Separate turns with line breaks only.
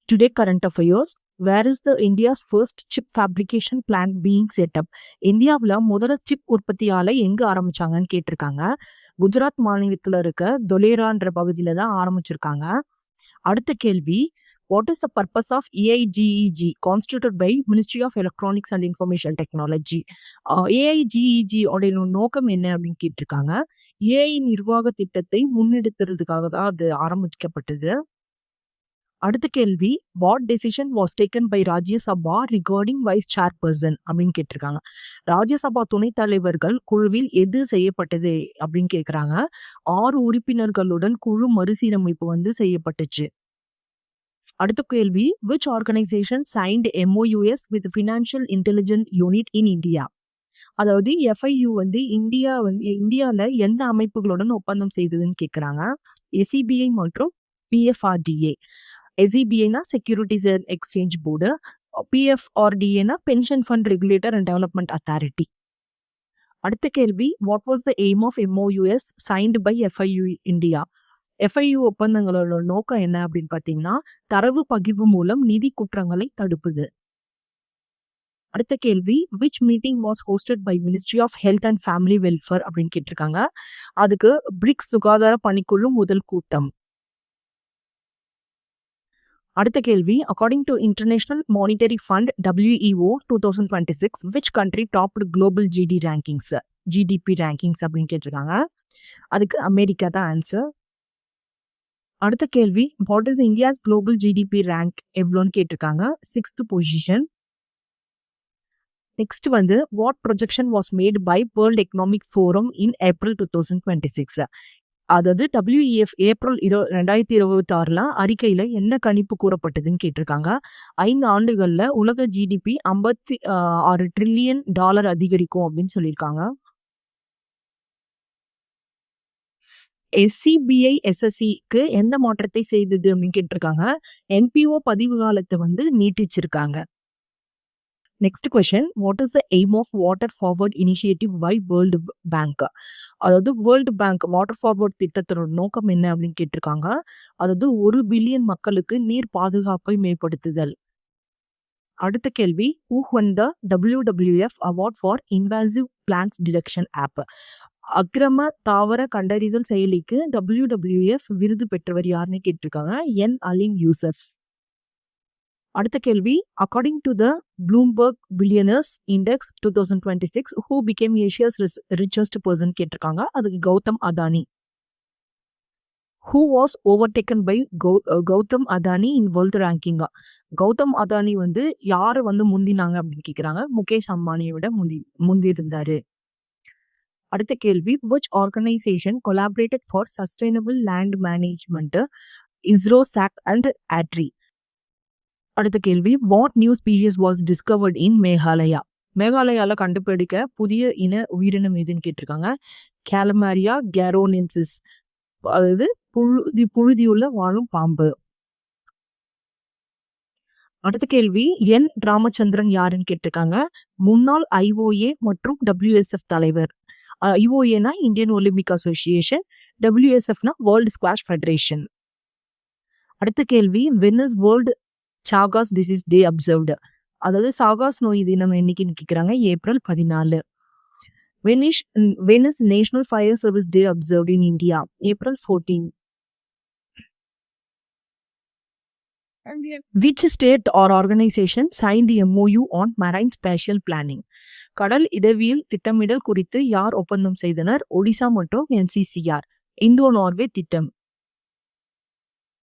Today current affairs. Where is the India's first chip fabrication plant being set up? இந்தியாவுல முதல்ல chip உற்பத்தி ஆலை எங்க ஆரம்பிச்சாங்கன்னு கேட்டிருக்காங்க. குஜராத் மாநிலத்துல இருக்க தொலேரான்ற பகுதியில தான் ஆரம்பிச்சிருக்காங்க. அடுத்த கேள்வி, what is the purpose of AIGEG constituted by Ministry of Electronics and Information Technology? AIGEG உடைய நோக்கம் என்ன அப்படின்னு கேட்டிருக்காங்க. ஏஐ நிர்வாக திட்டத்தை முன்னெடுத்துறதுக்காக தான் அது ஆரம்பிக்கப்பட்டது. அடுத்த கேள்வி, what decision was taken by Rajya Sabha regarding vice chairperson அப்படின்னு கேட்டிருக்காங்க. ராஜ்யசபா துணைத் தலைவர்கள் குழுவில் எது செய்யப்பட்டது அப்படின்னு கேட்குறாங்க. 6 உறுப்பினர்களுடன் குழு மறுசீரமைப்பு செய்யப்பட்டுச்சு. அடுத்த கேள்வி, which organisation signed MOUs with financial intelligence unit in India? அதாவது FIU இந்தியாவில் எந்த அமைப்புகளுடன் ஒப்பந்தம் செய்ததுன்னு கேட்குறாங்க. SEBI மற்றும் PFRDA. SEBIனா செக்யூரிட்டிஸ் அண்ட் எக்ஸ்சேஞ்ச் போர்டு, PFRDAனா pension fund regulator and development authority. அடுத்த கேள்வி, what was the aim of MOUs signed by FIU India? FIU ஒப்பந்தங்களோட நோக்கம் என்ன அப்படின்னு பார்த்தீங்கன்னா, தரவு பகிர்வு மூலம் நிதி குற்றங்களை தடுப்புது. அடுத்த கேள்வி, which meeting was hosted by ministry of health and family welfare அப்படின்னு கேட்டிருக்காங்க. அதுக்கு பிரிக்ஸ் சுகாதார பணிக்குழு முதல் கூட்டம். அடுத்த கேள்வி, according to international monetary fund WEO 2026 which country topped global GDP rankings அப்படின்னு கேட்டிருக்காங்க. அதுக்கு அமெரிக்கா தான் ஆன்சர். அடுத்த கேள்வி, what is India's global GDP rank எவ்வளோன்னு கேட்டிருக்காங்க. 6th position. Next what projection was made by world economic forum in April 2026? அதாவது WEF ஏப்ரல் 2026 அறிக்கையில என்ன கணிப்பு கூறப்பட்டதுன்னு கேட்டிருக்காங்க. 5 ஆண்டுகள்ல உலக GDP $56 ட்ரில்லியன் அதிகரிக்கும் அப்படின்னு சொல்லியிருக்காங்க. SCBI SSCக்கு எந்த மாற்றத்தை செய்தது அப்படின்னு கேட்டிருக்காங்க. NPO பதிவு காலத்தை நீட்டிச்சிருக்காங்க. Next question, what is the aim of water forward initiative by world bank? அதாவது வேர்ல்டு பேங்க் வாட்டர் ஃபார்வர்ட் திட்டத்தோட நோக்கம் என்ன அப்படின்னு கேட்டிருக்காங்க. அதாவது 1 பில்லியன் மக்களுக்கு நீர் பாதுகாப்பை மேம்படுத்துதல். அடுத்த கேள்வி, who won the WWF award for invasive plants detection app? அக்ரம தாவர கண்டறிதல் செயலிக்கு WWF விருது பெற்றவர் யாருன்னு கேட்டிருக்காங்க. N. அலீம் யூசப். அடுத்த கேள்வி, according to the Bloomberg billionaires index 2026 who became Asia's richest person கேட்டிருக்காங்க. அதுக்கு Gautam Adani. Who was overtaken by Gautam Adani in world ranking? Gautam Adani யாரை முந்தினாங்க அப்படின்னு கேட்குறாங்க. முகேஷ் அம்பானியை விட முந்தி இருந்தாரு. அடுத்த கேள்வி, which organisation collaborated for sustainable land management? ISRO, SAC அண்ட் ATRI. அடுத்த கேள்வி, what new species was discovered in Meghalaya? மேகாலயால கண்டுபிடிக்க புதிய இன உயிரினம் எதுன்னு கேட்டிருக்காங்க. கேலமாரியா கேரோனென்சிஸ், அதாவது புழுதியுள்ள வாழும் பாம்பு. அடுத்த கேள்வி, என் ராமச்சந்திரன் யாருன்னு கேட்டிருக்காங்க. முன்னாள் IOA மற்றும் WSF தலைவர். IOAனா இந்தியன் ஒலிம்பிக் அசோசியேஷன், WSFனா வேர்ல்டு ஸ்குவாஷ் ஃபெடரேஷன். அடுத்த கேள்வி, when is world Chagas disease day observed? அதாவது சாகாஸ் நோய் தினம் என்னைக்குன்னு கேட்குறாங்க. April 14. when is national fire service day observed in India? April 14. which state or organization signed the MOU on marine spatial planning? கடல் இடவியல் திட்டமிடல் குறித்து யார் ஒப்பந்தம் செய்தனர்? ஒடிசா மற்றும் NCCR. இந்தோ நார்வே திட்டம்.